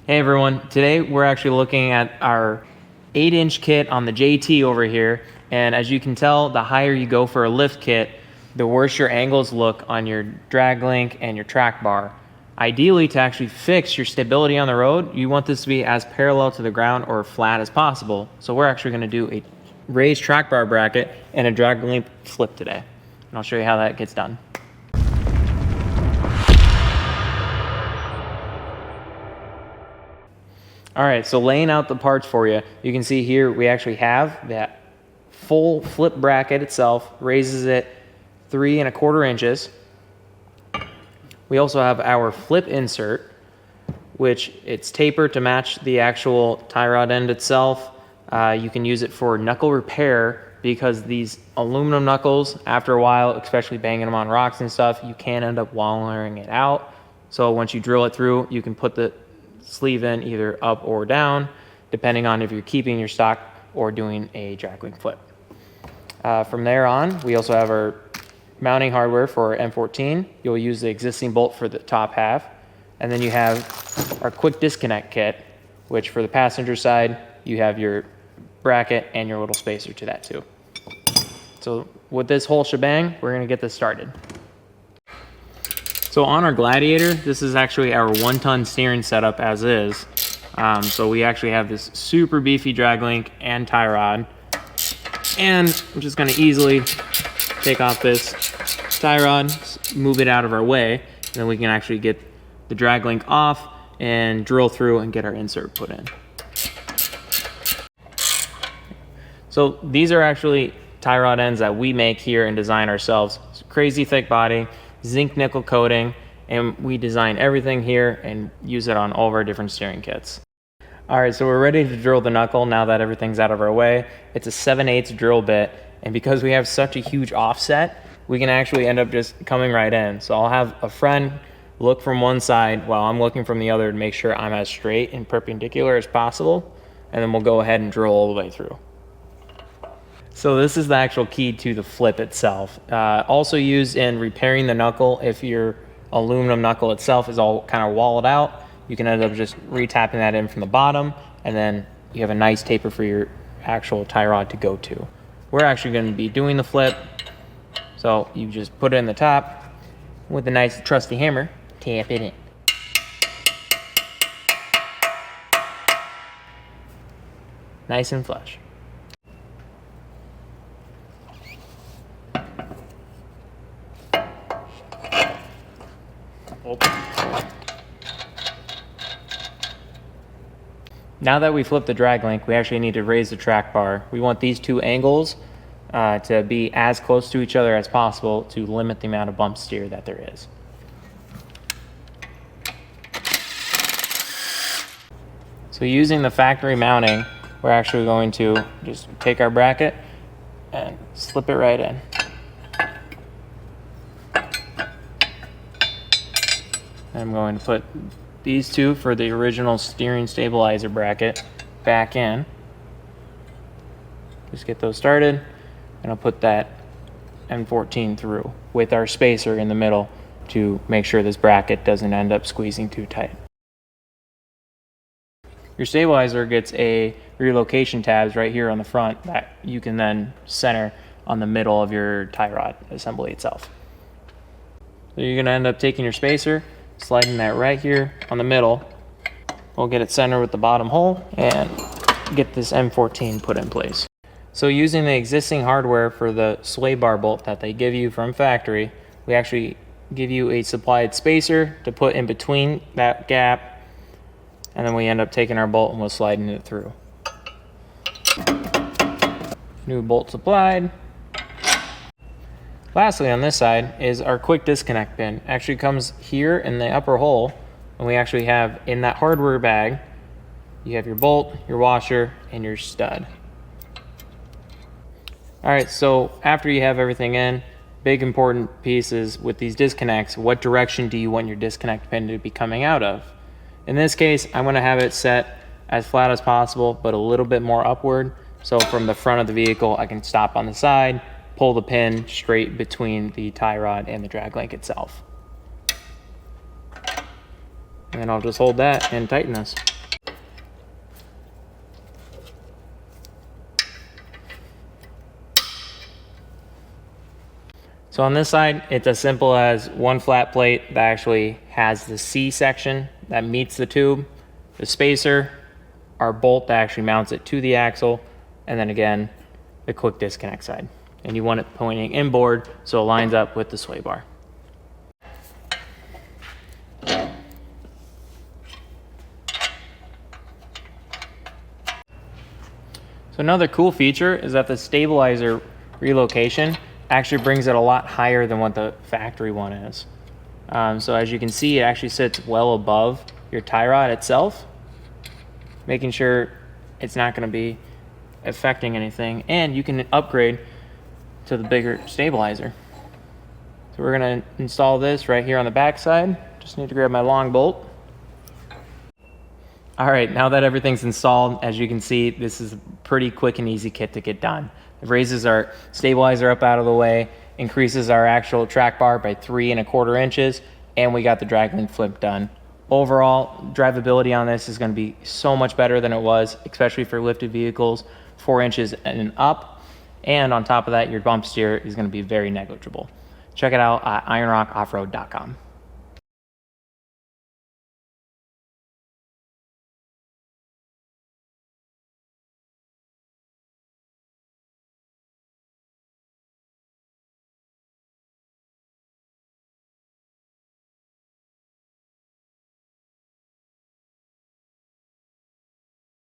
Hey everyone, today we're actually looking at our 8-inch kit on the JT over here, and as you can tell, the higher you go for a lift kit, the worse your angles look on your drag link and your track bar. Ideally, to actually fix your stability on the road, you want this to be as parallel to the ground or flat as possible. So we're actually going to do a raised track bar bracket and a drag link flip today, and I'll show you how that gets done. All right, so laying out the parts for you, you can see here we actually have that full flip bracket itself, raises it 3 1/4 inches. We also have our flip insert, which it's tapered to match the actual tie rod end itself. You can use it for knuckle repair because these aluminum knuckles, after a while, especially banging them on rocks and stuff, you can end up wallering it out. So once you drill it through, you can put the sleeve in either up or down, depending on if you're keeping your stock or doing a drag link flip. From there on, we also have our mounting hardware for M14. You'll use the existing bolt for the top half. And then you have our quick disconnect kit, which for the passenger side, you have your bracket and your little spacer to that too. So with this whole shebang, we're gonna get this started. So on our Gladiator, this is actually our 1-ton steering setup as is. So we actually have this super beefy drag link and tie rod. And I'm just gonna easily take off this tie rod, move it out of our way, and then we can actually get the drag link off and drill through and get our insert put in. So these are actually tie rod ends that we make here and design ourselves. It's crazy thick body, zinc nickel coating, and we design everything here and use it on all of our different steering kits. All right, so we're ready to drill the knuckle now that everything's out of our way. It's a 7/8 drill bit, and because we have such a huge offset, we can actually end up just coming right in. So I'll have a friend look from one side while I'm looking from the other to make sure I'm as straight and perpendicular as possible, and then we'll go ahead and drill all the way through. So this is the actual key to the flip itself. Also used in repairing the knuckle. If your aluminum knuckle itself is all kind of walled out, you can end up just re-tapping that in from the bottom, and then you have a nice taper for your actual tie rod to go to. We're actually going to be doing the flip, so you just put it in the top with a nice trusty hammer, tap it in. Nice and flush. Now that we flip the drag link, we actually need to raise the track bar. We want these two angles to be as close to each other as possible to limit the amount of bump steer that there is. So using the factory mounting, we're actually going to just take our bracket and slip it right in. I'm going to put these two for the original steering stabilizer bracket back in. Just get those started, and I'll put that M14 through with our spacer in the middle to make sure this bracket doesn't end up squeezing too tight. Your stabilizer gets a relocation tabs right here on the front that you can then center on the middle of your tie rod assembly itself. So you're going to end up taking your spacer, sliding that right here on the middle. We'll get it centered with the bottom hole and get this M14 put in place. So using the existing hardware for the sway bar bolt that they give you from factory, we actually give you a supplied spacer to put in between that gap, and then we end up taking our bolt and we're sliding it through. New bolt supplied. Lastly, on this side is our quick disconnect pin. Actually comes here in the upper hole, and we actually have in that hardware bag, you have your bolt, your washer, and your stud. All right, so after you have everything in, big important pieces with these disconnects, what direction do you want your disconnect pin to be coming out of? In this case, I'm gonna have it set as flat as possible, but a little bit more upward. So from the front of the vehicle, I can stop on the side, pull the pin straight between the tie rod and the drag link itself. And then I'll just hold that and tighten this. So on this side, it's as simple as one flat plate that actually has the C section that meets the tube, the spacer, our bolt that actually mounts it to the axle, and then again, the quick disconnect side. And you want it pointing inboard so it lines up with the sway bar. So another cool feature is that the stabilizer relocation actually brings it a lot higher than what the factory one is. So as you can see, it actually sits well above your tie rod itself, making sure it's not going to be affecting anything, and you can upgrade to the bigger stabilizer. So we're going to install this right here on the back side. Just need to grab my long bolt. All right, now that everything's installed, as you can see, this is a pretty quick and easy kit to get done. It raises our stabilizer up out of the way, increases our actual track bar by 3 1/4 inches, and we got the drag link flip done. Overall, drivability on this is going to be so much better than it was, especially for lifted vehicles, 4 inches and up. And on top of that, your bump steer is going to be very negligible. Check it out at ironrockoffroad.com.